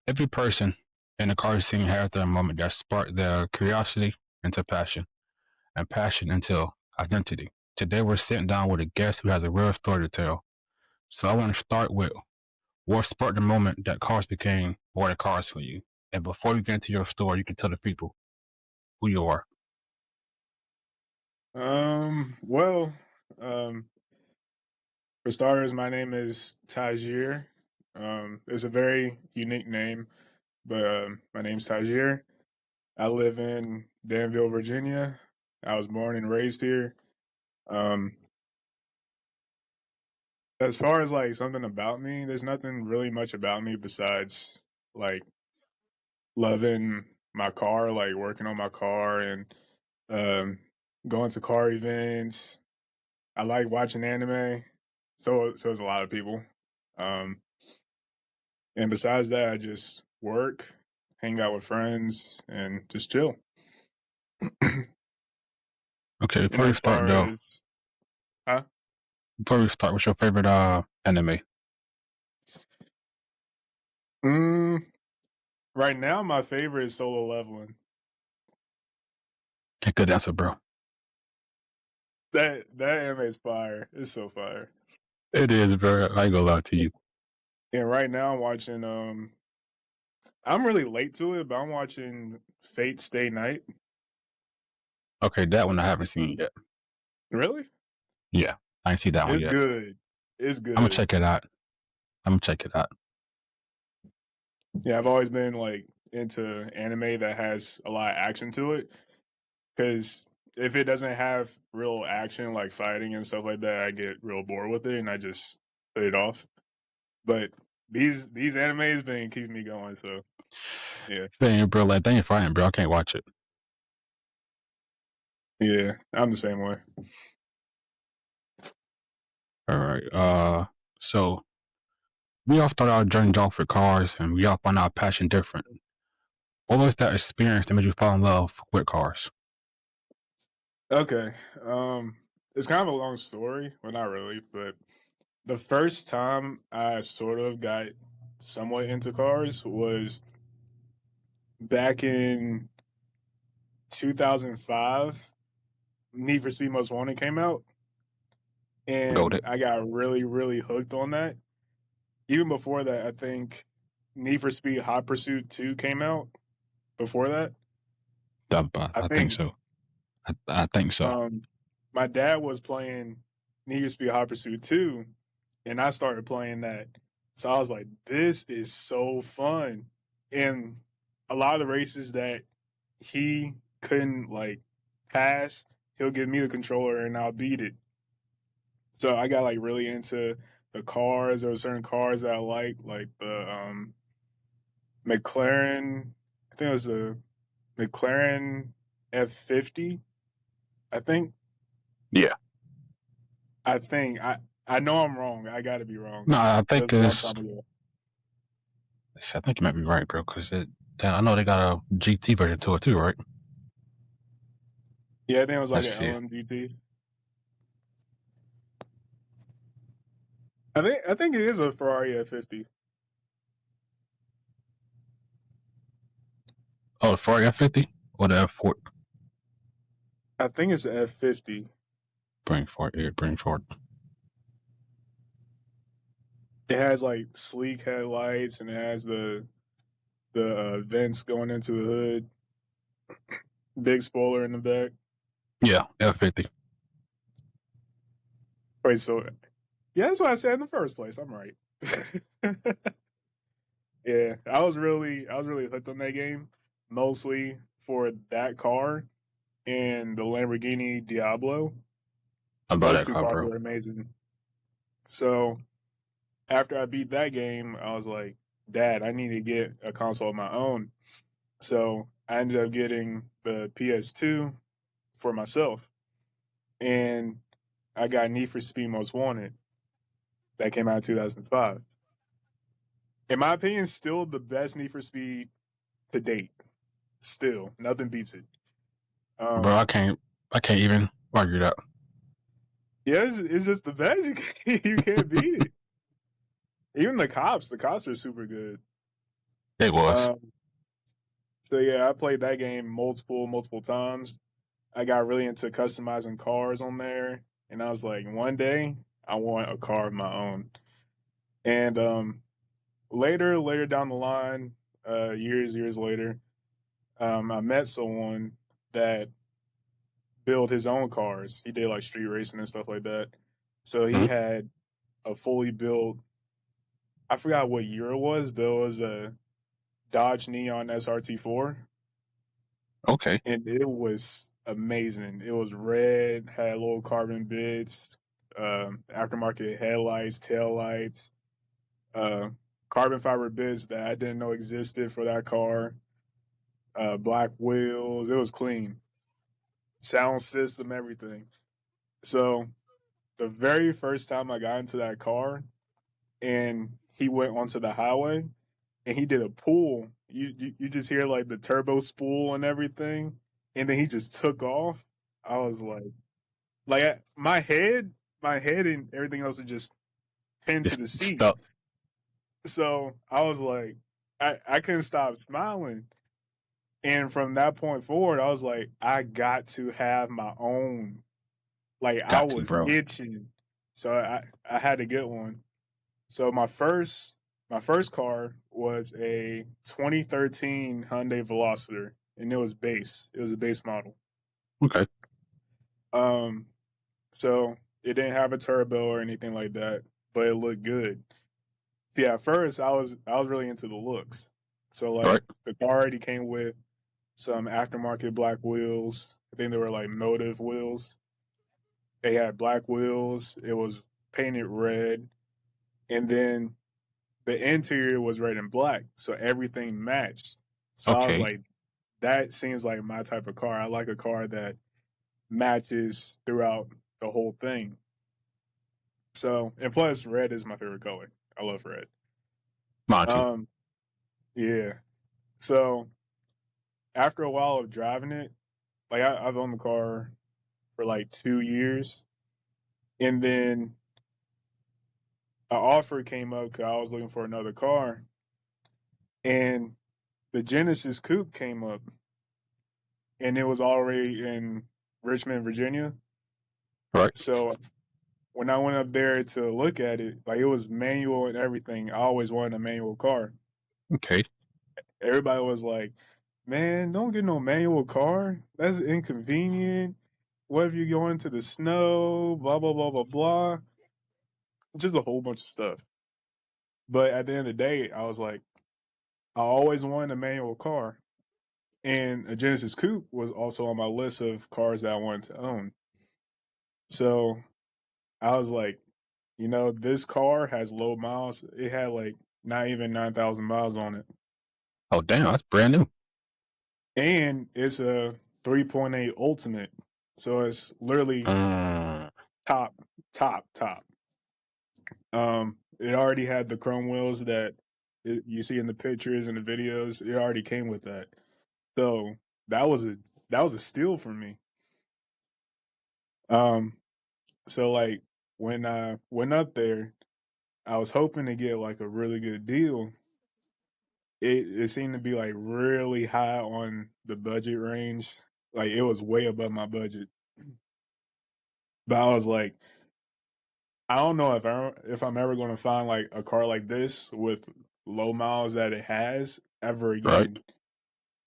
Every person in the car scene has their moment that sparked their curiosity into passion, and passion into identity. Today we're sitting down with a guest who has a real story to tell. So I want to start with what sparked the moment that cars became what are cars for you. And before you get into your story, you can tell the people who you are. Well, um, for starters, my name is Tighere. It's a very unique name, but my name's Tighere. I live in Danville, Virginia. I was born and raised here. Um, as far as like something about me, there's nothing really much about me besides like loving my car, like working on my car and um, going to car events. I like watching anime. So does a lot of people. Um, and besides that, I just work, hang out with friends, and just chill. Okay, And as far as huh? before we start, what's your favorite anime? Mm, right now, my favorite is Solo Leveling. Good answer, bro. That anime is fire. It's so fire. It is, bro. I ain't gonna lie to you. And right now, I'm watching. I'm really late to it, but I'm watching Fate Stay Night. Okay, that one I haven't seen yet. Really? Yeah, I ain't see that one It's yet. good. It's I'm gonna good. check it out. I'm gonna check it out. Yeah, I've always been like into anime that has a lot of action to it. Because if it doesn't have real action, like fighting and stuff like that, I get real bored with it, and I just put it off. But these animes been keeping me going, so yeah, Dang, bro, like, dang, fine, bro. I can't watch it. yeah, I'm the same way. All right. So we all start our journey off with cars, and we all find our passion different. What was that experience that made you fall in love with cars? Okay, it's kind of a long story, well, not really, but the first time I sort of got somewhat into cars was back in 2005. Need for Speed Most Wanted came out, and Goaded. I got really, really hooked on that. Even before that, I think Need for Speed Hot Pursuit 2 came out before that. I I think think so. I think so. um, my dad was playing Need for Speed Hot Pursuit 2, and I started playing that. So I was like, this is so fun. And a lot of the races that he couldn't like pass, he'll give me the controller and I'll beat it. So I got like really into the cars. There were certain cars that I like the McLaren. I think it was a McLaren F50. I think. Yeah. I know I'm wrong. I got to be wrong. No, I It think was a long it's. time ago. I think you might be right, bro. Because I know they got a GT version to it too, right? Yeah, I think it was like Let's an see. LMGT. I think it is a Ferrari F50. Oh, the Ferrari F50 or the F40? I think it's the F50. Bring forward. Yeah, bring forward. It has like sleek headlights and it has the vents going into the hood. Big spoiler in the back. Yeah, F50. Wait, so yeah, that's what I said in the first place. I'm right. Yeah, I was really hooked on that game, mostly for that car and the Lamborghini Diablo. About Those that two car, cars bro. were amazing. So after I beat that game, I was like, Dad, I need to get a console of my own. So I ended up getting the PS2 for myself. And I got Need for Speed Most Wanted. That came out in 2005. In my opinion, still the best Need for Speed to date. Still, nothing beats it. Bro, Um, I can't even argue that. yeah, it's just the best. You can't beat it. Even the cops are super good. It was. Um, so yeah, I played that game multiple times. I got really into customizing cars on there, and I was like, one day I want a car of my own. And later down the line, years later, I met someone that built his own cars. He did like street racing and stuff like that. So he Mhm. had a fully built. I forgot what year it was, but it was a Dodge Neon SRT4, Okay. and it was amazing. It was red, had little carbon bits, aftermarket headlights, tail lights, uh, carbon fiber bits that I didn't know existed for that car. Black wheels. It was clean. Sound system, everything. So the very first time I got into that car, and he went onto the highway, and he did a pull. You just hear like the turbo spool and everything, and then he just took off. I was like my head and everything else was just pinned to Just the seat. stuck. So I was like, I couldn't stop smiling. And from that point forward, I was like, I got to have my own. Like I Got to, was bro. itching, so I had to get one. So my first car was a 2013 Hyundai Veloster, and it was base. It was a base model. Okay. Um, so it didn't have a turbo or anything like that, but it looked good. See, at first I was really into the looks. So Right. like the car already came with some aftermarket black wheels. I think they were like motive wheels. They had black wheels. It was painted red, and then the interior was red and black, so everything matched. So I was Okay. like, that seems like my type of car. I like a car that matches throughout the whole thing. So, and plus, red is my favorite color. I love red. Mine too. Um, yeah. So after a while of driving it, like I've owned the car for like 2 years, and then an offer came up because I was looking for another car, and the Genesis Coupe came up, and it was already in Richmond, Virginia. Right. So when I went up there to look at it, like it was manual and everything. I always wanted a manual car. Okay. Everybody was like, "Man, don't get no manual car. That's inconvenient. What if you go into the snow? Blah blah blah blah blah." Just a whole bunch of stuff. But at the end of the day, I was like, I always wanted a manual car, and a Genesis Coupe was also on my list of cars that I wanted to own. So I was like, this car has low miles. It had like not even 9,000 miles on it. Oh damn, that's brand new. And it's a 3.8 Ultimate. So it's literally Mm, top, top. It already had the chrome wheels that you see in the pictures and the videos. It already came with that. So that was a that was a steal for me. Um, so like when I went up there, I was hoping to get like a really good deal. It seemed to be like really high on the budget range. Like it was way above my budget. But I was like, I don't know if I'm ever going to find like a car like this with low miles that it has ever right. again.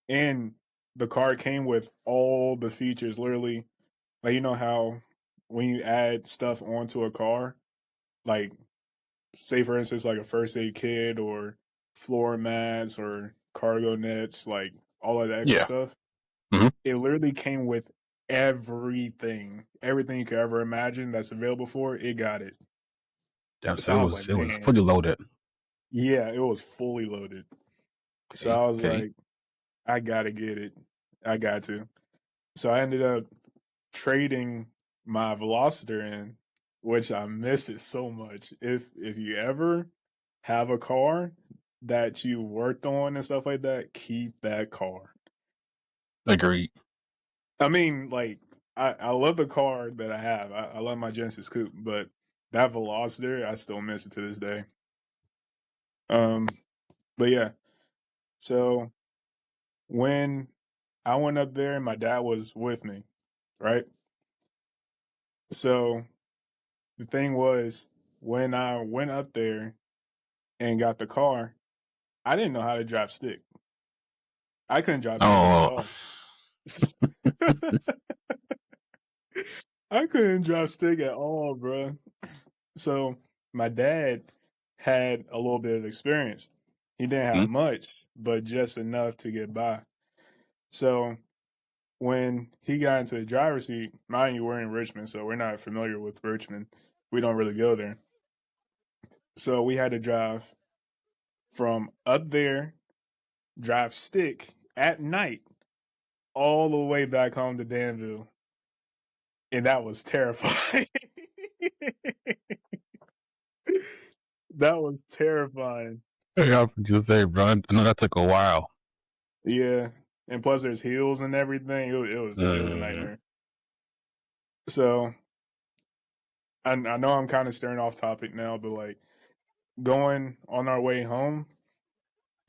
And the car came with all the features, literally. Like you know how when you add stuff onto a car, like say for instance like a first aid kit or floor mats or cargo nets, like all of the extra Yeah. stuff. Hmm. It literally came with everything you could ever imagine that's available for it. It got it. Damn. So So it I was was like, it was man, fully loaded. yeah, it was fully loaded. So Okay. I was Okay. like, I gotta get it. I got to. So I ended up trading my Velociter in, which I miss it so much. If you ever have a car that you worked on and stuff like that, keep that car. Agreed. I mean, like I love the car that I have. I love my Genesis Coupe, but that Veloster, I still miss it to this day. Um, but yeah, So when I went up there, my dad was with me, right? So the thing was, when I went up there and got the car, I didn't know how to drive stick. I couldn't drive anything at Oh, all. I couldn't drive stick at all, bro. So my dad had a little bit of experience. He didn't have mm, much, but just enough to get by. So when he got into the driver's seat, mind you, we're in Richmond, so we're not familiar with Richmond. We don't really go there. So we had to drive from up there, drive stick at night, all the way back home to Danville. And that was terrifying. That was terrifying. yeah, I'm just say, bro. I know that took a while. Yeah. And plus there's hills and everything. It was a Uh, nightmare. So I know I'm kind of staring off topic now, but like going on our way home,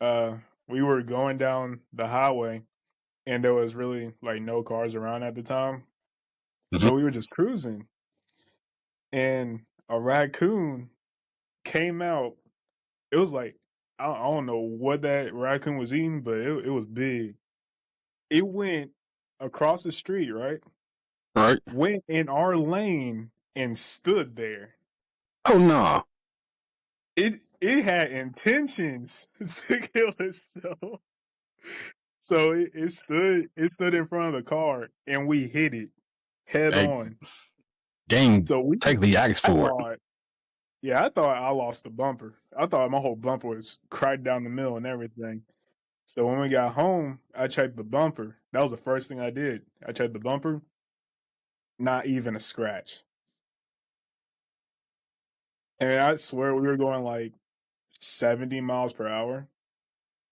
uh, we were going down the highway and there was really like no cars around at the time. mhm. So we were just cruising and a raccoon came out. It was like, I don't know what that raccoon was eating, but it was big. It went across the street, right? Right? Went in our lane and stood there. Oh no! It had intentions to kill us though. So it stood in front of the car and we hit it head Hey, on. game, So we take the axe I for it. thought yeah, I thought I lost the bumper. I thought my whole bumper was cracked down the middle and everything. So when we got home, I checked the bumper. That was the first thing I did. I checked the bumper, not even a scratch. And I swear we were going like 70 miles per hour.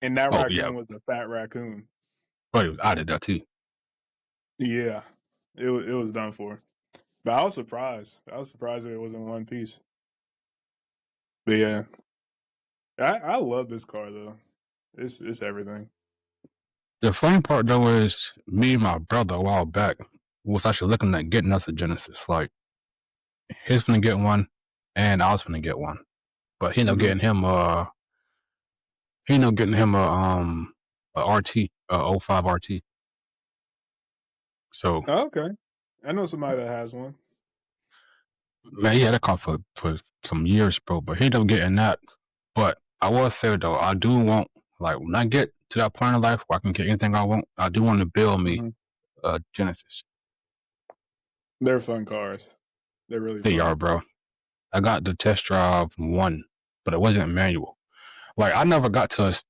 And that Oh yeah, raccoon was a fat raccoon. but it was out of that too. Yeah. It was done for. But I was surprised. I was surprised that it was in one piece. But yeah. I love this car though. It's everything. The funny part though is me and my brother a while back was actually looking at getting us a Genesis. Like he's gonna get one, and I was gonna get one, but he ended up Hmm. getting him a RT, '05 RT. So Oh, okay. I know somebody that has one. man, he had a car for some years, bro. But he ended up getting that. But I will say though, I do want like when I get to that point in life where I can get anything I want, I do want to build me Hmm. a Genesis. They're fun cars. They're really They are, fun. bro. I got the test drive one, but it wasn't manual. Like I never got to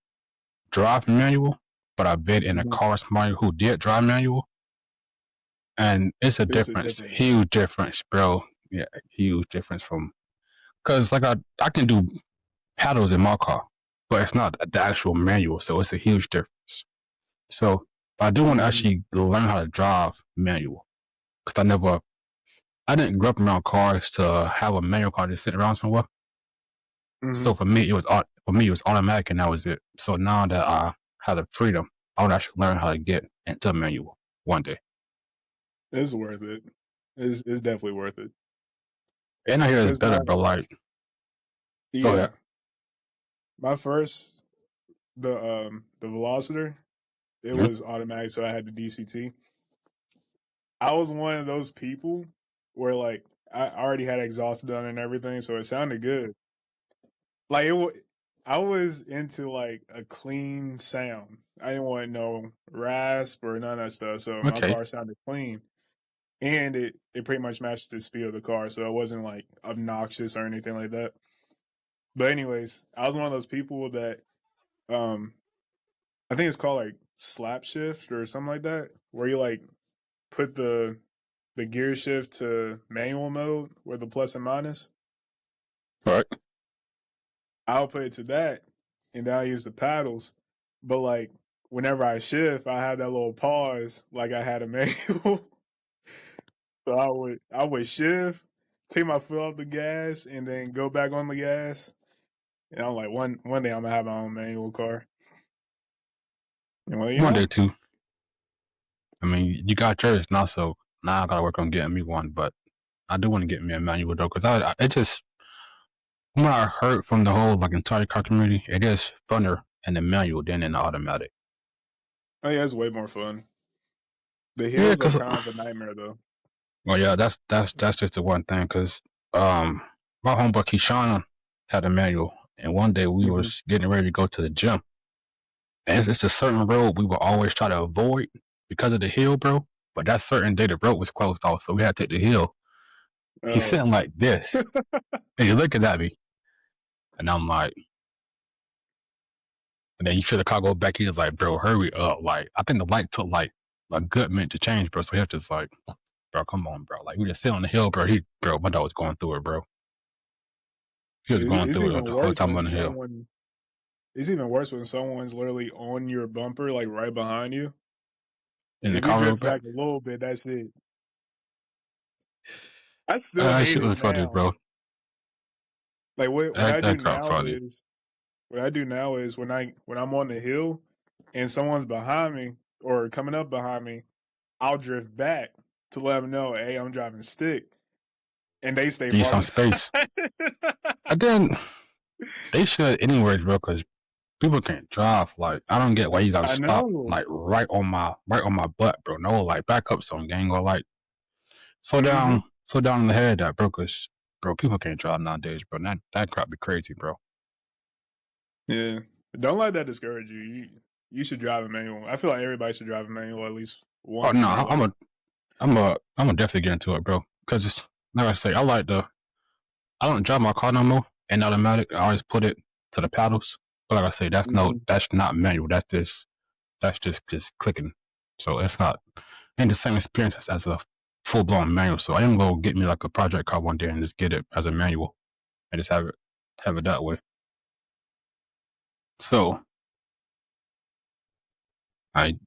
drive manual, but I've been in a Hmm. car with somebody who did drive manual, and it's a It's a difference, difference. huge difference, bro. Yeah, huge difference from because like I can do paddles in my car, but it's not the actual manual, so it's a huge difference. So I do want to Hmm. actually learn how to drive manual because I didn't grow up around cars to have a manual car just sitting around somewhere. Hmm. So for me it was automatic and that was it. So now that I have the freedom, I want to actually learn how to get into manual one day. It's worth it. It's definitely worth it. And I hear it's Because better, but like, go ahead. yeah, my first the Velociter, it Mhm. was automatic, so I had the DCT. I was one of those people where like I already had exhaust done and everything, so it sounded good. Like I was into like a clean sound. I didn't want no rasp or none of that stuff, so my Okay. car sounded clean. And it pretty much matched the speed of the car, so it wasn't like obnoxious or anything like that. But anyways, I was one of those people that um I think it's called like slap shift or something like that, where you like put the gear shift to manual mode where the plus and minus. All right. I'll put it to that and then I'll use the paddles. But like whenever I shift, I have that little pause like I had a manual. So I would shift, take my foot off the gas, and then go back on the gas. And I'm like, one day I'm gonna have my own manual car. Well, you One know. day too. I mean, you got yours now, so now I gotta work on getting me one. But I do want to get me a manual though, because it just from what I heard from the whole like entire car community, it is funner in the manual than in the automatic. Oh yeah, it's way more fun. The Yeah, hills are because kind of a nightmare though. well, yeah, that's just the one thing. Because um, my homeboy Keyshawn had a manual, and one day we Hmm. was getting ready to go to the gym, and it's a certain road we will always try to avoid because of the hill, bro. But that certain day the road was closed off, so we had to take the hill. He's Oh, sitting like this, and he's looking at me, and I'm like, and then you feel the car go back. He's like, bro, hurry up! Like I think the light took like a good minute to change, bro. So he was just like, bro, come on, bro. Like we just sit on the hill, bro. Bro, my dog was going through it, bro. He was shit, going it's through it even the whole worse time when on the hill someone. It's even worse when someone's literally on your bumper, like right behind you. in the If you car real drift back. back a little bit, that's it. I still That hate shit it was funny, now. bro. Like what I do That crap now funny. is when I'm on the hill and someone's behind me or coming up behind me, I'll drift back to let them know, hey, I'm driving stick, and they stay Need far some space. behind. And then they should anyways, bro, because people can't drive. Like I don't get why you gotta I stop know. like right on my butt, bro. No, like back up some gang or like Hmm. slow down in the head that bro, cause bro, people can't drive nowadays, bro. That crap be crazy, bro. Yeah. Don't let that discourage you. You should drive a manual. I feel like everybody should drive a manual at least Oh once no, in their life. I'm a definitely get into it, bro. Cause it's like I say, I don't drive my car no more in automatic. I always put it to the paddles. But like I say, Hmm. that's not manual. That's just clicking. So it's not ain't the same experience as a full blown manual. So I am gonna get me like a project car one day and just get it as a manual and just have it that way. So I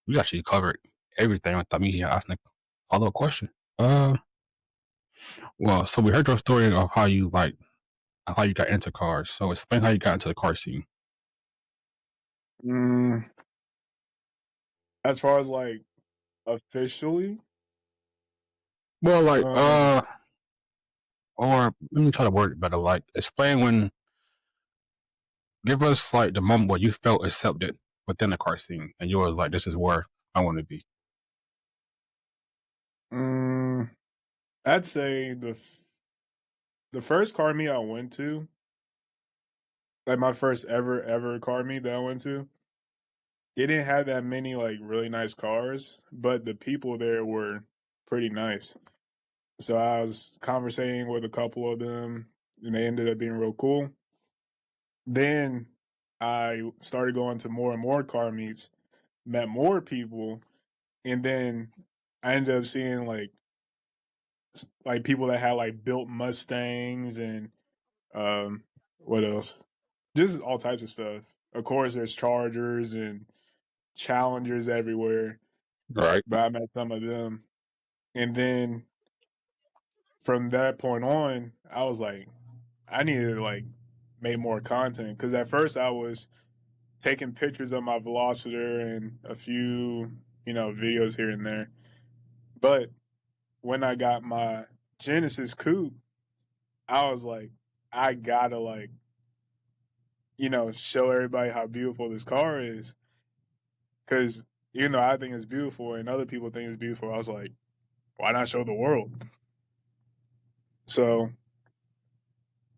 we actually covered everything without me here asking a little question. Uh, well, so we heard your story of how you got into cars. So explain how you got into the car scene. Mm, as far as like officially, Well, um, or let me try to word it better. Like explain when give us like the moment where you felt accepted within the car scene and you was like, this is where I want to be. mm, I'd say the first car meet I went to, like my first ever car meet that I went to, it didn't have that many like really nice cars, but the people there were pretty nice. So I was conversating with a couple of them, and they ended up being real cool. Then I started going to more and more car meets, met more people, and then I ended up seeing like people that had like built Mustangs and um what else? Just all types of stuff. Of course, there's Chargers and Challengers everywhere, Right. but I met some of them, and then from that point on, I was like, I needed to like make more content because at first I was taking pictures of my Velociter and a few, videos here and there. But when I got my Genesis coupe, I was like, I gotta like, show everybody how beautiful this car is. Cause, I think it's beautiful and other people think it's beautiful. I was like, why not show the world? So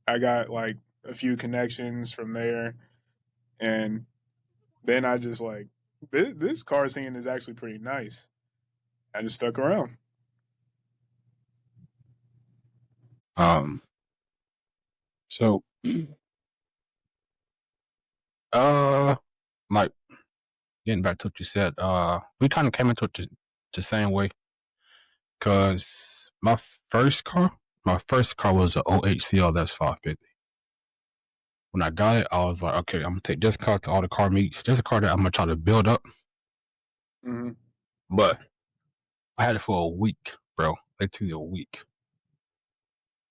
I got like a few connections from there. And then I just like, this car scene is actually pretty nice. I just stuck around. Um, so, uh, like getting back to what you said, we kind of came into it the same way because my first car was a '08 CLS 550. When I got it, I was like, okay, I'm gonna take this car to all the car meets. There's a car that I'm gonna try to build up, Hmm. but I had it for a week, bro. Literally a week,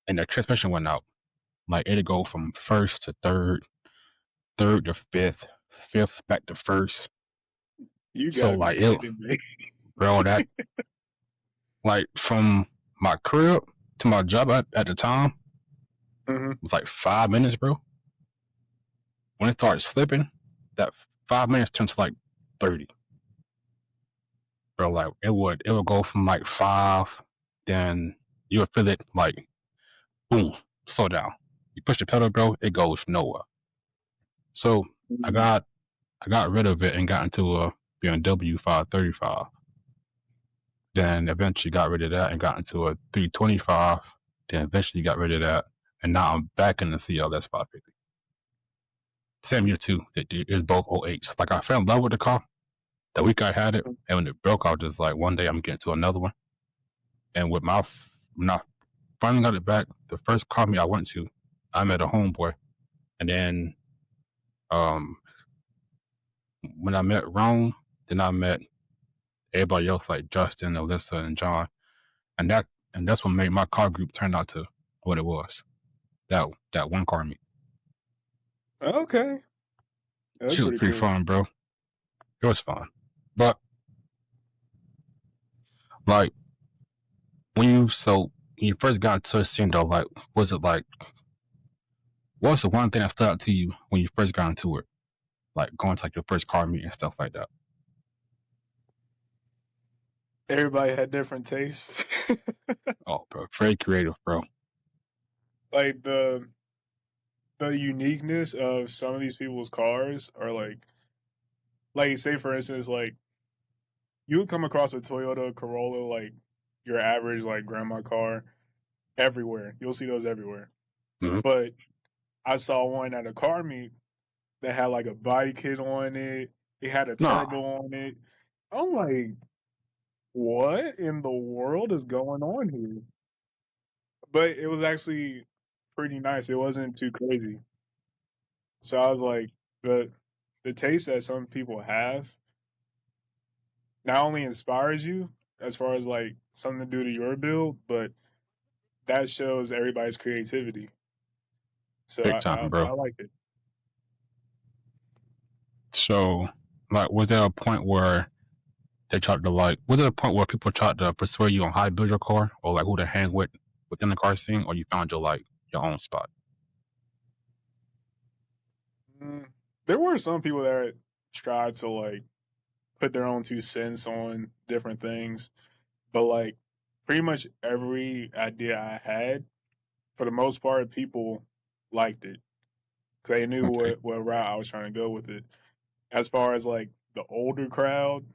and the transmission went out. Like it'd go from first to third, third to fifth, fifth back to first. You So gotta be like it, kidding me. bro, that like from my crib to my job at the time Hmm. was like 5 minutes, bro. When it started slipping, that 5 minutes turned to like 30, bro. Like it would go from like five, then you would feel it like boom, slow down. You push the pedal, bro, it goes nowhere. So I got I got rid of it and got into a BMW 535. Then eventually got rid of that and got into a 325. Then eventually got rid of that, and now I'm back in the CLS 550. Same year too. It was both 08s. Like I fell in love with the car the week I had it, and when it broke, I was just like, one day I'm getting to another one. And with my when I finally got it back, the first car meet I went to, I met a homeboy, and then um when I met Rome, then I met everybody else like Justin, Alyssa, and John, and that's what made my car group turn out to what it was. That one car meet. Okay, that's Shit was pretty pretty cool. fun, bro. It was fun, but like when you first got into the scene though, like was it like what was the one thing that stood out to you when you first got into it? Like going to like your first car meet and stuff like that. Everybody had different tastes. Oh, bro, very creative, bro. Like the uniqueness of some of these people's cars are like say for instance, like you would come across a Toyota Corolla, like your average like grandma car, everywhere. You'll see those everywhere. Mm-hmm. But I saw one at a car meet that had like a body kit on it. It had a Nah, turbo on it. I'm like, what in the world is going on here? But it was actually pretty nice. It wasn't too crazy. So I was like, the taste that some people have not only inspires you as far as like something to do to your build, but that shows everybody's creativity. So big time, bro. I like it. So, like, was there a point where they tried to like? Was there a point where people tried to persuade you on how to build your car, or like who to hang with within the car scene, or you found your like your own spot? Mm. There were some people that tried to like put their own 2 cents on different things, but like pretty much every idea I had, for the most part, people liked it because they knew Okay, what route I was trying to go with it. As far as like the older crowd,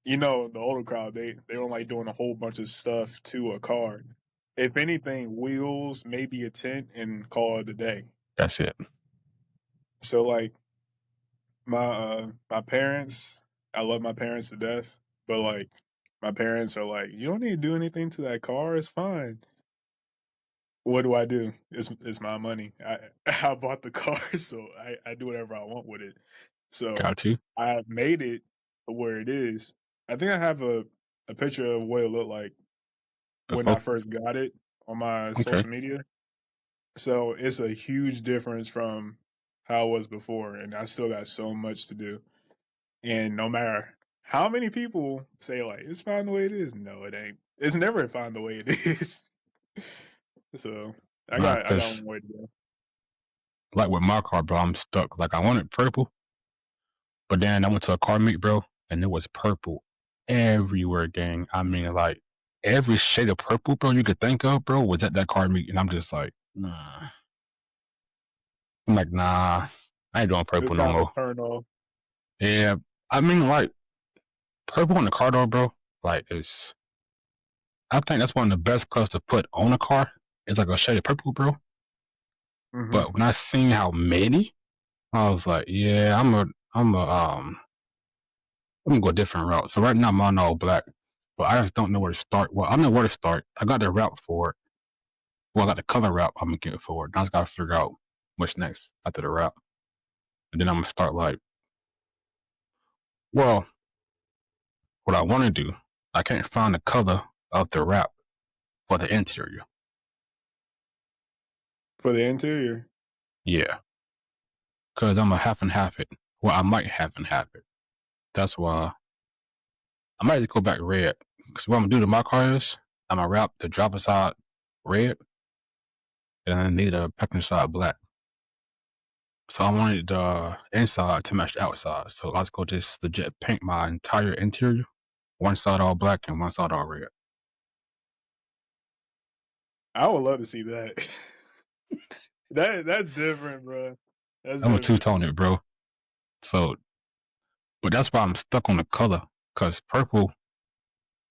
the older crowd, they don't like doing a whole bunch of stuff to a car. If anything, wheels, maybe a tent, and call it a day. that's it. So like my parents, I love my parents to death, but like my parents are like, you don't need to do anything to that car. It's fine. What do I do? It's my money. I bought the car, so I do whatever I want with it. So Got you. I made it to where it is. I think I have a picture of what it looked like when I Before. first got it on my Okay, social media. So it's a huge difference from how it was before, and I still got so much to do. And no matter how many people say like it's fine the way it is, no, it ain't. It's never fine the way it is. So nah, I got a cause long way to go. like with my car, bro, I'm stuck. Like I wanted purple, but then I went to a car meet, bro, and it was purple everywhere, gang. I mean, like every shade of purple, bro, you could think of, bro, was at that car meet, and I'm just like, nah. I'm like, nah, I ain't doing It's purple no kind of a more. turn off. Yeah, I mean, like purple on the car door, bro. Like, it's I think that's one of the best colors to put on a car. It's like a shade of purple, bro. Hmm. But when I seen how many, I was like, yeah, I'm gonna go a different route. So right now I'm on all black, but I just don't know where to start. Well, I know where to start. I got the route for it. Well, I got the color route I'm gonna get for it. Now I just gotta figure out what's next after the route, and then I'm gonna start like, well, what I want to do. I can't find the color of the wrap for the interior. For the interior. Yeah, because I'm a half and half it. Well, I might half and half it. That's why. I might just go back red because what I'm gonna do to my car is I'm gonna wrap the driver's side red and then need a passenger side black. So I wanted the inside to match the outside. So I was gonna just legit paint my entire interior, one side all black and one side all red. I would love to see that. That's different, bro. That's I'm a two different. tone it, bro. So, but that's why I'm stuck on the color because purple,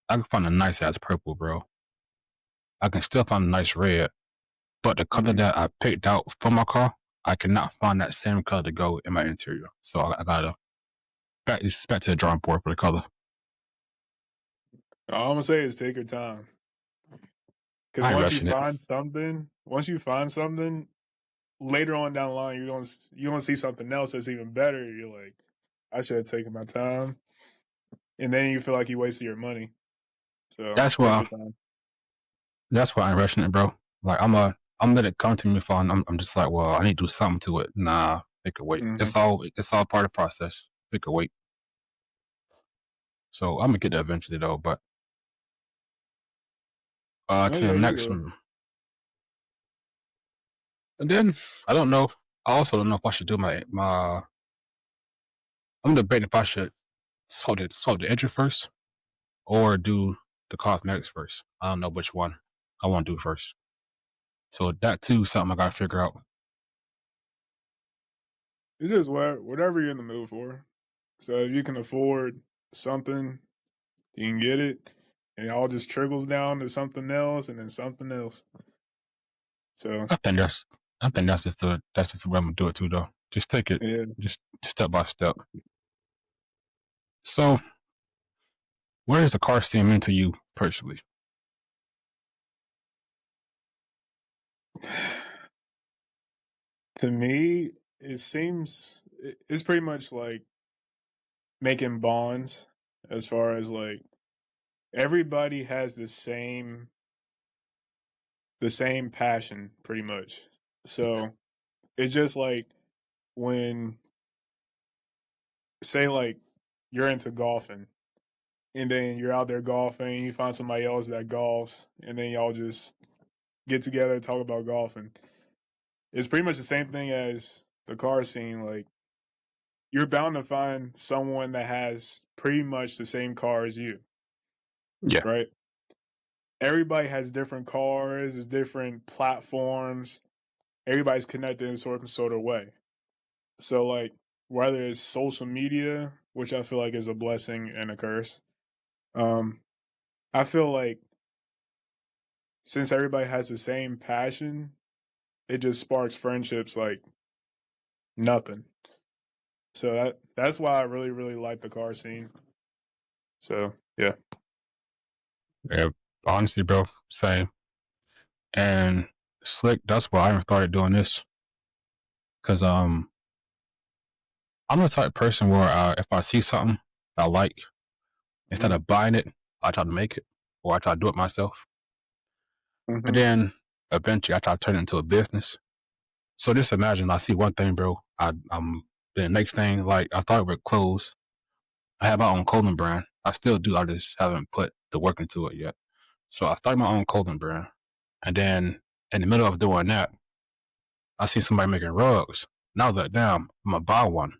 I can find a nice ass purple, bro. I can still find a nice red, but the color Mm-hmm. that I picked out for my car, I cannot find that same color to go in my interior. So I gotta back to the drawing board for the color. All I'm gonna say is take your time, because I ain't rushing it. once you find something, later on down the line, you're gonna see something else that's even better. You're like, I should have taken my time, and then you feel like you wasted your money. So That's take why your time. that's why I ain't rushing it, bro. Like I'm let it come to me if I'm just like, well, I need to do something to it. Nah, it could wait. Mm-hmm. It's all part of the process. It could wait. So I'm gonna get there eventually though. But Oh to the yeah, you next will. one. And then I don't know. I also don't know if I should do my. I'm debating if I should solve the engine first or do the cosmetics first. I don't know which one I want to do first. So that too, something I gotta figure out. It's just whatever you're in the mood for. So if you can afford something, you can get it, and it all just trickles down to something else, and then something else. So I think that's that's just the way I'm gonna do it too, though. Just take it yeah, just step by step. So where does the car seem into you personally? to me, it seems it's pretty much like making bonds. As far as like everybody has the same passion, pretty much. So it's just like when say like you're into golfing and then you're out there golfing, you find somebody else that golfs, and then y'all just get together and talk about golfing. It's pretty much the same thing as the car scene. Like you're bound to find someone that has pretty much the same car as you, Yeah, right? Everybody has different cars, there's different platforms. Everybody's connected in sort of way. So like whether it's social media, which I feel like is a blessing and a curse, um, I feel like since everybody has the same passion, it just sparks friendships like nothing. So that's why I really like the car scene. So yeah. yeah. Honestly, bro, same. And slick. That's why I even started doing this because I'm the type of person where if I see something I like, instead Mm-hmm. of buying it, I try to make it or I try to do it myself. And Mm-hmm. then eventually I try to turn it into a business. So just imagine I see one thing, bro. I'm the next thing, like I started with clothes. I have my own clothing brand. I still do. I just haven't put the work into it yet. So I started my own clothing brand. And then in the middle of doing that, I see somebody making rugs. And I was like, damn, I'm gonna buy one.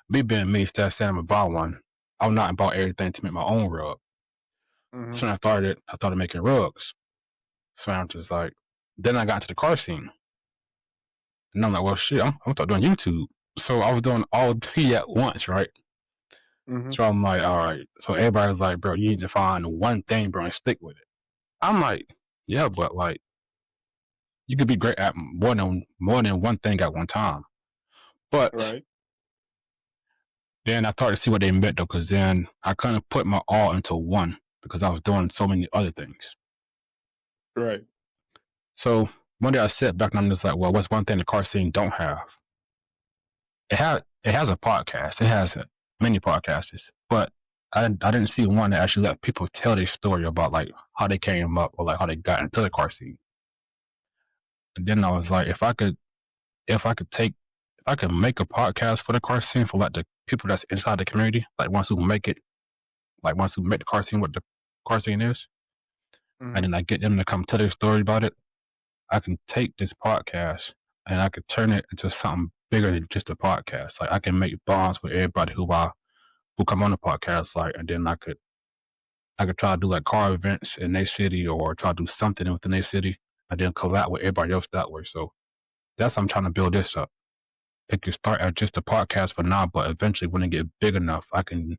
Me being me, instead of saying I'm gonna buy one, I'm not about everything to make my own rug. Mm-hmm. So I started making rugs. So I'm just like, then I got into the car scene. And I'm like, well, shit, I'm start doing YouTube. So I was doing all three at once, right? Mm-hmm. So I'm like, all right. So everybody was like, bro, you need to find one thing, bro, and stick with it. I'm like, yeah, but like, you could be great at more than one thing at one time. But Right. then I started to see what they meant though, because then I couldn't put my all into one because I was doing so many other things. Right. So one day I sat back and I'm just like, well, what's one thing the car scene don't have? It has a podcast. It has many podcasts, but I didn't see one that actually let people tell their story about like how they came up or like how they got into the car scene. And then I was like, if I could take if I could make a podcast for the car scene for like the people that's inside the community, like ones who make it, like ones who make the car scene what the car scene is, and Mm-hmm. then I get them to come tell their story about it. I can take this podcast and I could turn it into something bigger than just a podcast. Like I can make bonds with everybody who come on the podcast, like, and then I could try to do like car events in their city or try to do something within their city and then collab with everybody else that way. So that's how I'm trying to build this up. It could start as just a podcast for now, but eventually when it get big enough, I can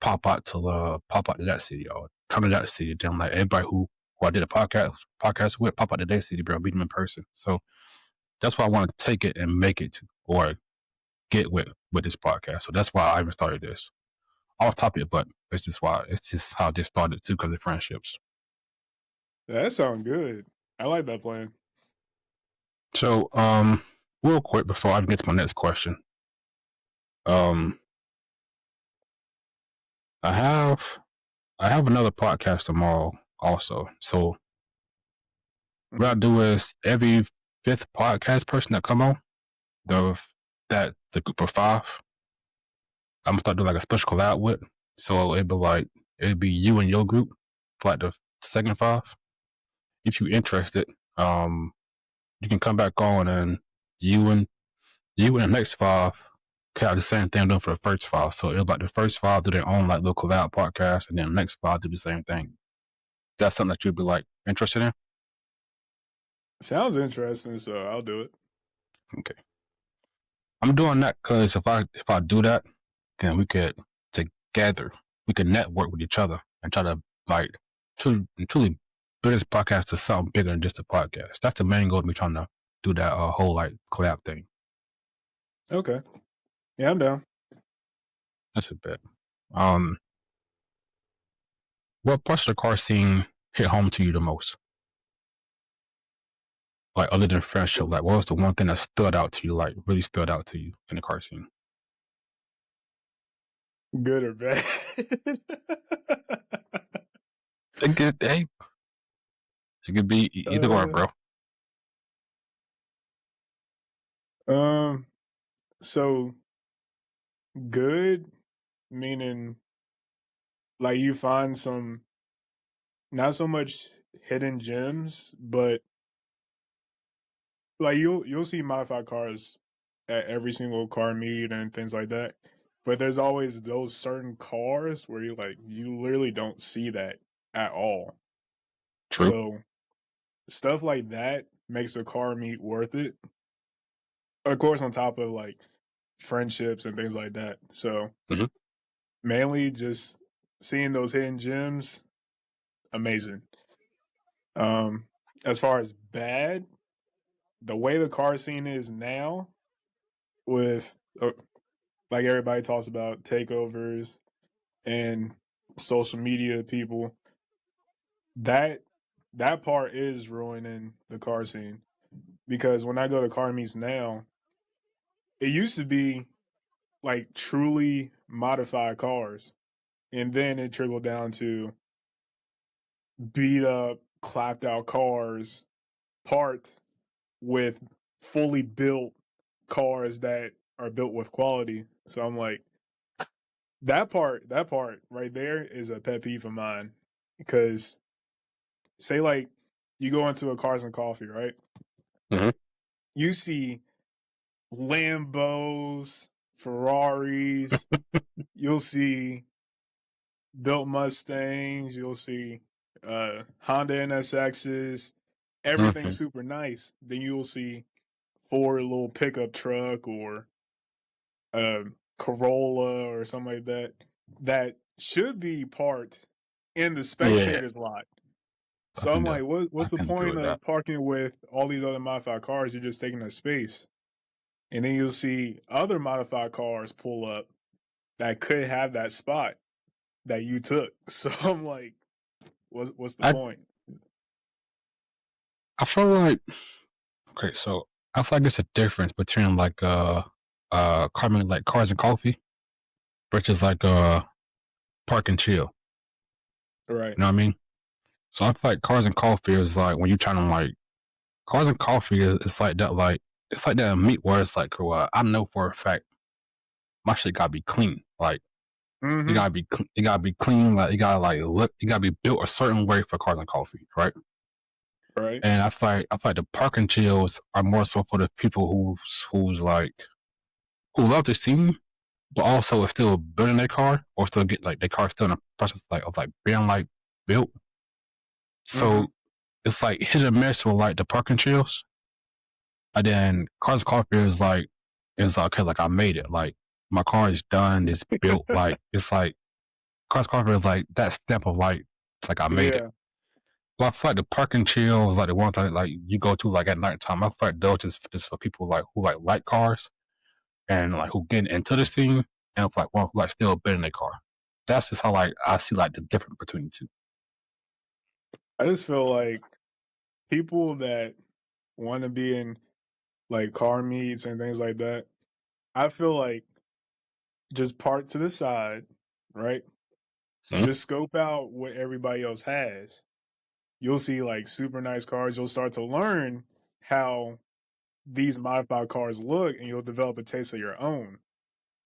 pop out to that city or come to that city. Then like everybody who I did a podcast with, pop out to their city, bro, meet them in person. So that's why I want to take it and make it to or get with this podcast. So that's why I even started this. Off topic, but it's just how this started too, because of friendships. That sounds good. I like that plan. So real quick before I get to my next question, um I have I have another podcast tomorrow also. So what I Mm-hmm. do is every fifth podcast person that come on, the group of five, I'm gonna start doing like a special collab with. So it'd be you and your group for like the second five. If you're interested, um, you can come back on and you and you and the next five can have the same thing done for the first five. So it'll like the first five do their own like little collab podcast, and then the next five do the same thing. That's something that you'd be like interested in. Sounds interesting, so I'll do it. Okay, I'm doing that because if I do that, then we could together we could network with each other and try to like truly build this podcast to something bigger than just a podcast. That's the main goal of me trying to do that whole like collab thing. Okay. Yeah, I'm down. That's a bit. Um, what parts of the car scene hit home to you the most? Like other than friendship, like what was the one thing that stood out to you, like really stood out to you in the car scene? Good or bad? Hey, it could be either or, uh, bro. um. So good meaning like you find some not so much hidden gems, but like you'll see modified cars at every single car meet and things like that. But there's always those certain cars where you literally don't see that at all. True. So stuff like that makes a car meet worth it. Of course, on top of like friendships and things like that. So Mm-hmm. mainly just seeing those hidden gems, amazing. Um, as far as bad, the way the car scene is now, with like everybody talks about takeovers and social media people, that that part is ruining the car scene. Because when I go to car meets now, it used to be like truly modified cars, and then it trickled down to beat up, clapped out cars parked with fully built cars that are built with quality. So I'm like, that part right there is a pet peeve of mine. Because say like you go into a Cars and Coffee, right? Mm-hmm. You see Lambos, Ferraris, you'll see built Mustangs, you'll see Honda NSXs, everything's Mm-hmm. super nice. Then you'll see Ford little pickup truck or a Corolla or something like that that should be parked in the Yeah, spectators lot. I So I'm can do. like, I what's the can agree point with that. of parking with all these other modified cars? You're just taking up space. And then you'll see other modified cars pull up that could have that spot that you took. So I'm like, what's the I point? I feel like okay, so I feel like there's a difference between like carving like cars and coffee versus like park and chill. Right. You know what I mean? So I feel like cars and coffee is like when you're trying to like cars and coffee is it's like it's like that meat where it's like I know for a fact my shit gotta be clean. Like Mm-hmm. it gotta be clean. Like it gotta like look. It gotta be built a certain way for cars and coffee, right? Right. And I feel like the parking chills are more so for the people who's like who love the scene, but also is still building their car or still get like their car still in the process of like being like built. Mm-hmm. So it's like hit or miss with like the parking chills. And then cars and coffee is like okay, like I made it. Like my car is done, it's built, like it's like cars and coffee is like that stamp of like it's like I made it. Yeah. But I feel like the parking chills, like the ones that like you go to like at nighttime, I feel like those just for people like who like cars and like who get into the scene and like want like still building their car. That's just how like I see like the difference between the two. I just feel like people that want to be in like car meets and things like that, I feel like just park to the side, right? Mhm. Just scope out what everybody else has. You'll see like super nice cars. You'll start to learn how these modified cars look and you'll develop a taste of your own,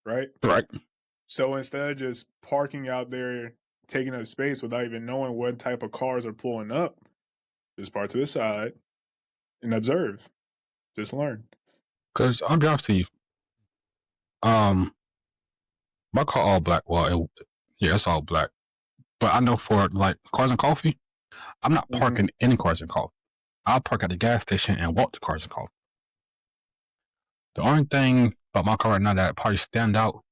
right? Right. So instead of just parking out there, taking up space without even knowing what type of cars are pulling up, just park to the side and observe. Just learn. Because I'll be honest with you, um, my car all black. Well, yeah, it's all black. But I know for like cars and coffee, I'm not Mm-hmm. parking any cars and coffee. I'll park at the gas station and walk to cars and coffee. The only thing about my car right now that probably stand out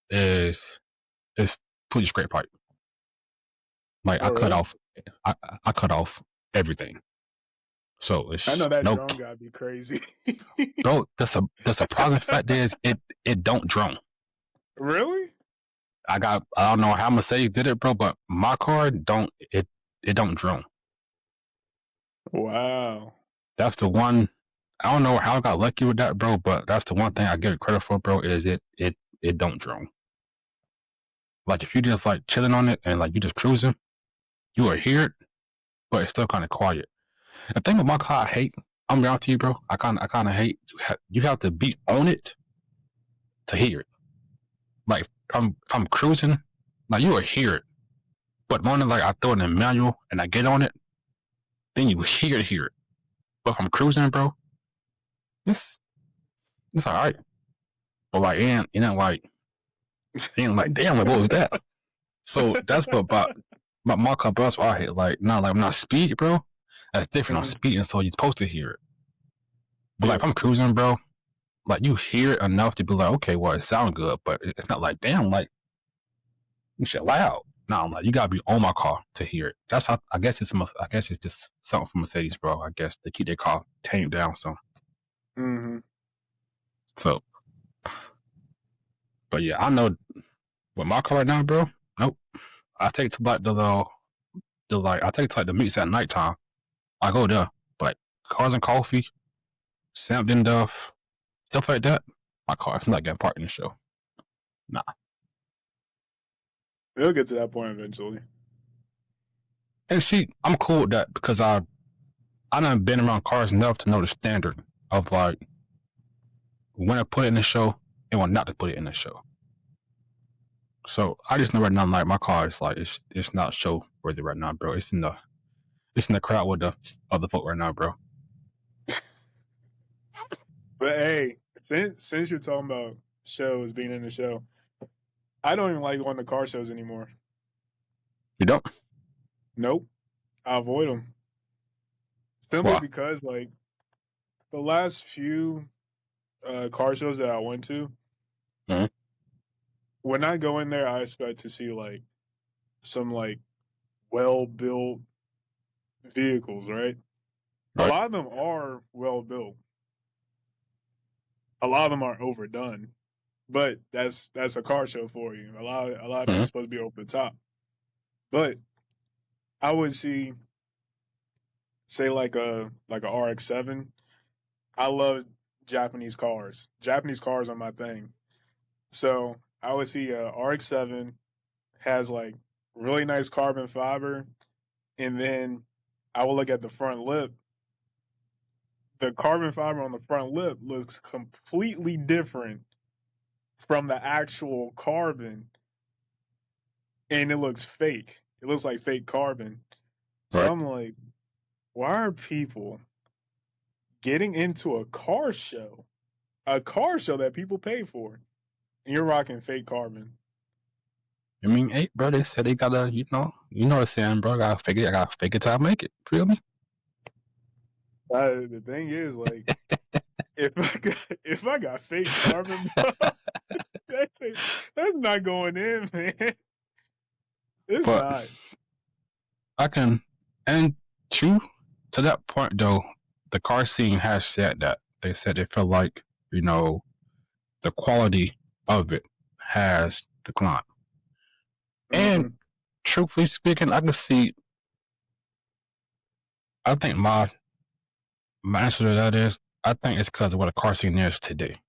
is it's fully straight pipe. Like Oh, really? I, I cut off everything. So I know it's that no, drone gotta be crazy. bro. The surprising fact is it don't drone. Really? I don't know how Mercedes did it, bro, but my car don't it don't drone. Wow. That's the one. I don't know how I got lucky with that, bro, but that's the one thing I give it credit for, bro. Is it don't drone. Like if you just like chilling on it and like you just cruising, you will hear it, but it's still kind of quiet. The thing with my car, I hate. I'm gonna be honest with you, bro. I kind of hate. You have to be on it to hear it. Like if I'm cruising, like you will hear it, but when like I throw it in manual and I get on it, then you hear it. But if I'm cruising, bro, it's it's all right. But like ain't like damn, like what was that? So that's what about my car, bro. That's what I hate. Like not like I'm not speed, bro. That's different. I'm Mhm. speeding, so you're supposed to hear it. But like Yeah. if I'm cruising, bro, like you hear it enough to be like, okay, well it sounds good, but it's not like damn, like you shit loud. No, I'm like you gotta be on my car to hear it. That's how I guess I guess it's just something from Mercedes, bro. I guess they keep their car tamed down some. Mhm. So, but yeah, I know with my car right now, bro. Nope. I take it to like the like I take it to like the meets at nighttime. I go there, but cars and coffee, Sam Duff, stuff like that. My car, it's not getting parked in the show. Nah. It'll get to that point eventually. And see, I'm cool with that because I done been around cars enough to know the standard of like when to put it in the show and when not to put it in the show. So I just know right now, like my car is like it's not show worthy right now, bro. It's in the crowd with the other folk right now, bro. But hey, since you're talking about shows being in the show, I don't even like going to car shows anymore. You don't? Nope, I avoid them simply Why? because like the last few car shows that I went to, Mm-hmm. when I go in there, I expect to see like some like well built vehicles, right? A Right. lot of them are well built. A lot of them are overdone, but that's a car show for you. A lot of Mm-hmm. it's supposed to be over the top. But I would see, say like a RX-7. I love Japanese cars. Japanese cars are my thing. So I would see a RX-7 has like really nice carbon fiber, and then I will look at the front lip. The carbon fiber on the front lip looks completely different from the actual carbon and it looks fake. It looks like fake carbon. So Right. I'm like, why are people getting into a car show that people pay for, and you're rocking fake carbon? I mean, hey, bro, they said they gotta, you know what I'm saying, bro. I gotta fake it till I make it. Feel me? The thing is, like, if I got fake carbon, bro, that's that's not going in, man. It's But not. I can, and true to that point though, the car scene has said that they said they feel like the quality of it has declined. And Hmm. truthfully speaking, I can see. I think my answer to that is I think it's because of what the car scene is today.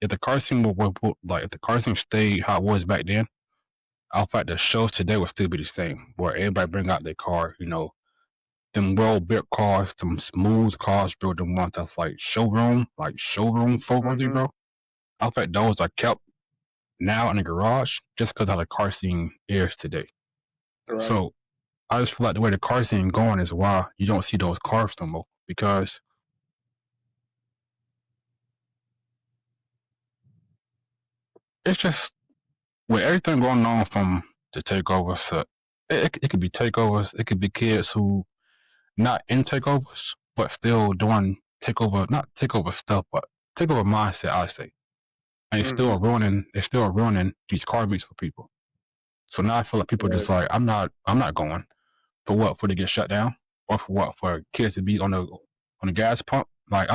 If the car scene if the car scene stayed how it was back then, I feel like the shows today would still be the same. Where everybody bring out their car, them well built cars, them smooth cars, bro. The ones that's like showroom full worthy, Hmm. bro. I feel like those are kept now in the garage just because how the car scene is today. Right. So I just feel like the way the car scene going is why you don't see those cars no more because it's just with everything going on from the takeovers. It could be takeovers. It could be kids who not in takeovers but still doing takeover, not takeover stuff, but takeover mindset. I say, and Hmm. it's still ruining these car meets for people. So now I feel like people Right. just like I'm not going for what for to get shut down or for what for kids to be on the gas pump. Like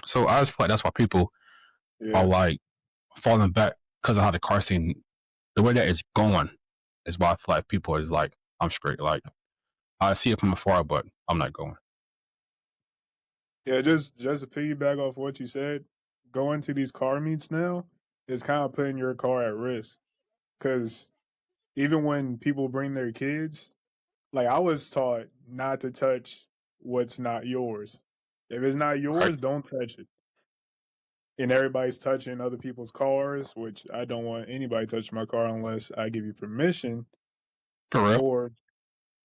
so I just feel like that's why people are Yeah. like falling back because of how the car scene, the way that it's going, is why I feel like people is like, I'm straight. Like I see it from afar, but I'm not going. Yeah. Just to piggyback off what you said, going to these car meets now is kind of putting your car at risk because even when people bring their kids, like I was taught not to touch what's not yours. If it's not Right. yours, don't touch it. And everybody's touching other people's cars, which I don't want anybody touching my car unless I give you permission. For real. Or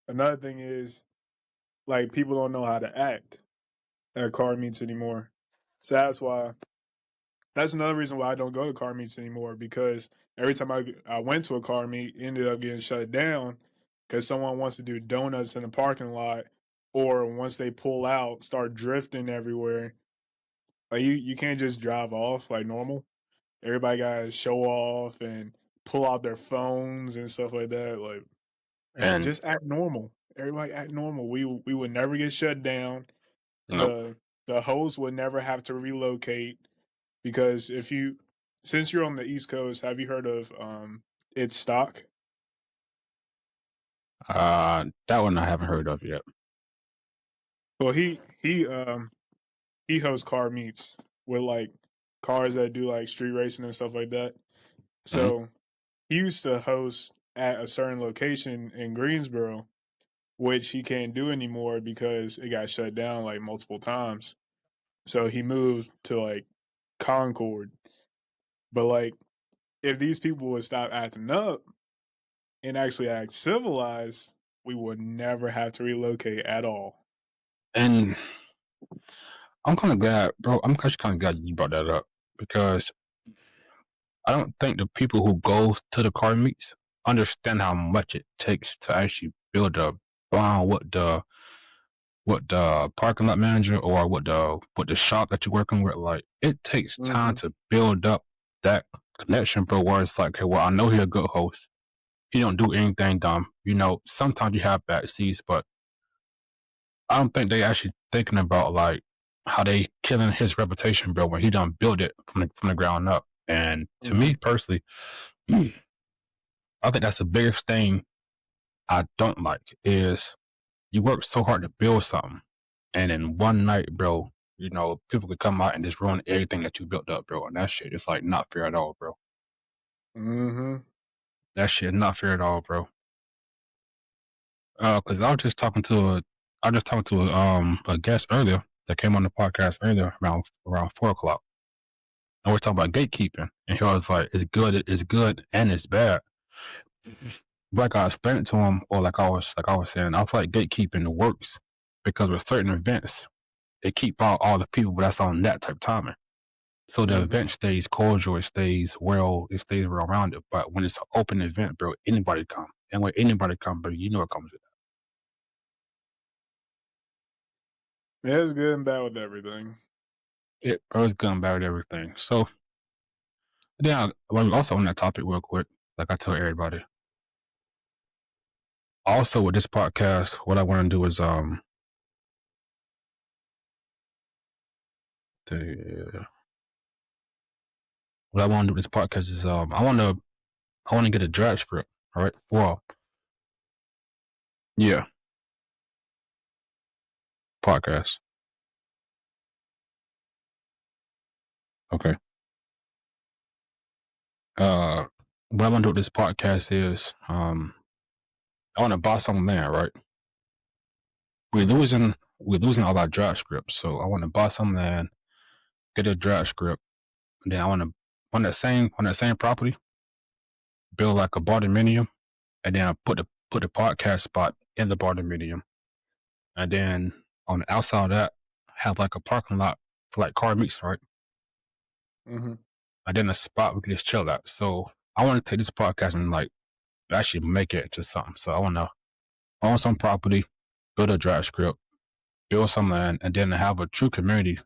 another thing is like people don't know how to act at car meets anymore. So that's another reason why I don't go to car meets anymore because every time I went to a car meet, it ended up getting shut down because someone wants to do donuts in the parking lot, or once they pull out, start drifting everywhere. Like you can't just drive off like normal. Everybody got to show off and pull out their phones and stuff like that. Like, And just act normal. Everybody act normal. We would never get shut down. nope. The host would never have to relocate because if you since you're on the East Coast, have you heard of It's Stock? That one I haven't heard of yet. Well, he hosts car meets with like cars that do like street racing and stuff like that. Mm-hmm. So he used to host at a certain location in Greensboro, which he can't do anymore because it got shut down like multiple times. So he moved to like Concord. But like if these people would stop acting up and actually act civilized, we would never have to relocate at all. And I'm kind of glad, bro. I'm actually kind of glad you brought that up because I don't think the people who go to the car meets understand how much it takes to actually build a bond with the parking lot manager or with the shop that you're working with. Like it takes time Mm-hmm. to build up that connection, bro. Where it's like, hey, well, I know he's a good host. He don't do anything dumb. Sometimes you have bad seats, but I don't think they actually thinking about like how they killing his reputation, bro. When he done build it from the ground up. And to Mm-hmm. me personally, I think that's the biggest thing I don't like is you work so hard to build something, and in one night, bro, people could come out and just ruin everything that you built up, bro. And that shit is like not fair at all, bro. Mm-hmm. That shit not fair at all, bro. Because I was just talking to a guest earlier that came on the podcast earlier around 4 o'clock, and we're talking about gatekeeping, and he was like, it's good, and it's bad. like I explained it to him, or like I was saying, I feel like gatekeeping works because with certain events, it keep out all the people that's on that type of timing. So the Mm-hmm. event stays cordial, it stays well around it. But when it's an open event, bro, anybody come. And when anybody come, bro, you know it comes with Yeah, it's good and bad with everything. it. Bro, it's good and bad with everything. So then also on that topic real quick, like I tell everybody. Also with this podcast, what I want to do is the, what I want to do with this podcast is I want to get a draft script, all right? Well, yeah, podcast. Okay. Uh, what I want to do with this podcast is I want to buy some land, right? We're Mm-hmm. losing we're losing all our draft scripts, so I want to buy some land, get a draft script, and then I want to on that same property build like a bardominium, and then I put the podcast spot in the bardominium, and then on the outside of that have like a parking lot for like car meets, right? Mm-hmm. And then a spot we can just chill at. So I want to take this podcast and like actually make it into something. So I want to own some property, build a draft script, build some land, and then have a true community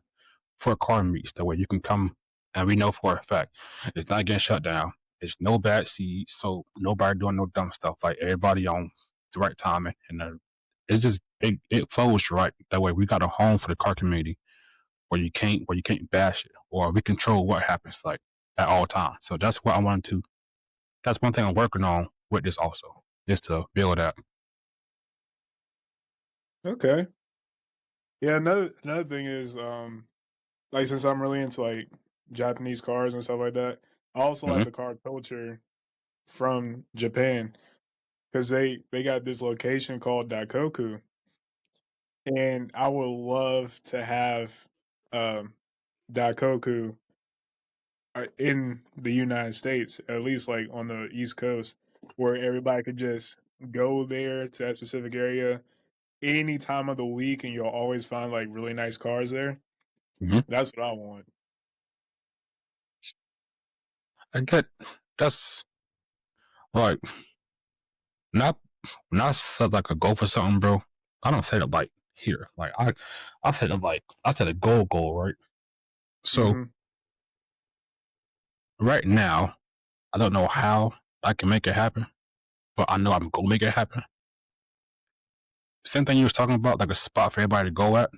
for car meets. That way you can come, and we know for a fact it's not getting shut down. It's no bad seed, so nobody doing no dumb stuff. Like everybody on the right timing, and it's just it flows right. That way we got a home for the car community where you can't bash it, or we control what happens like at all times. So that's what I wanted to. That's one thing I'm working on with this also, is to build that. Okay. Yeah, another thing is like since I'm really into like Japanese cars and stuff like that, I also Mm-hmm. like the car culture from Japan because they got this location called Daikoku, and I would love to have um Daikoku in the United States, at least like on the East Coast, where everybody could just go there to that specific area any time of the week, and you'll always find like really nice cars there. Mm-hmm. That's what I want. I get that's like not not said like a goal for something, bro. I don't say it like here. Like I said it like I said a goal, right? So Hmm. right now, I don't know how I can make it happen, but I know I'm gonna make it happen. Same thing you was talking about, like a spot for everybody to go at.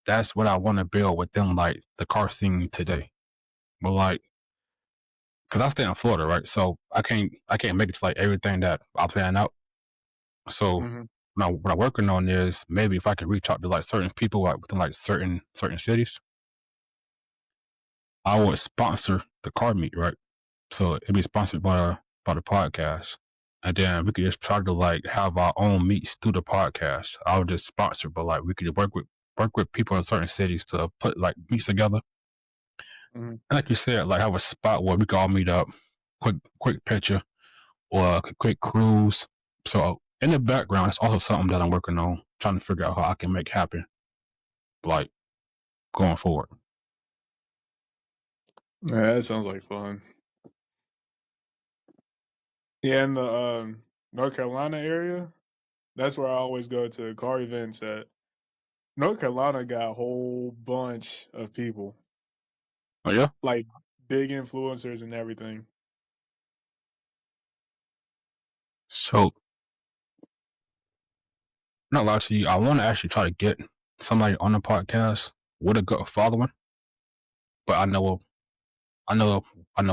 That's what I want to build within like the car scene today. But like, cause I stay in Florida, right? So I can't make it to like everything that I plan out. So Hmm. what I'm working on is maybe if I can reach out to like certain people like within like certain cities, I would sponsor the car meet, right? So it'd be sponsored by the podcast, and then we could just try to like have our own meets through the podcast. I would just sponsor, but like we could work with people in certain cities to put like meets together. Hmm. And like you said, like have a spot where we can all meet up, quick picture or a quick cruise. So in the background, it's also something that I'm working on, trying to figure out how I can make happen, like going forward. Yeah, that sounds like fun. Yeah, in the North Carolina area, that's where I always go to car events at. North Carolina got a whole bunch of people, Oh yeah. like big influencers and everything. So not lie to you, I want to actually try to get somebody on the podcast with a good following, but I know, I know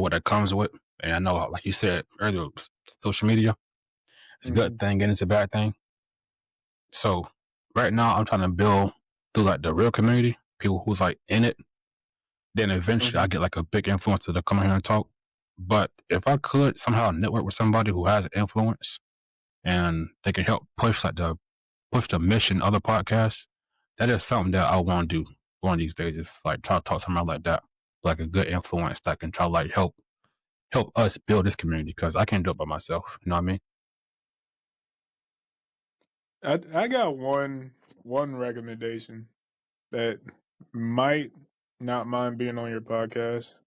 what that comes with, and I know, like you said earlier, social media is a good Hmm. thing and it's a bad thing. So right now, I'm trying to build through like the real community, people who's like in it. Then eventually, I Hmm. get like a big influencer to come here and talk. But if I could somehow network with somebody who has influence and they can help push the mission of the podcast, that is something that I want to do one of these days. Is like try to talk to somebody like that, like a good influence that can try to like help help us build this community because I can't do it by myself. You know what I mean? I got one recommendation that might not mind being on your podcast,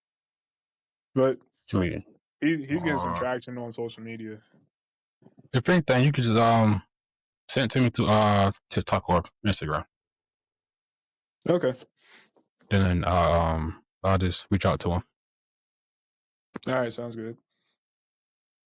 but I mean, he's getting some traction on social media. if anything, you could just send it to me through TikTok or Instagram. Okay. Then I'll just reach out to him. All right, sounds good.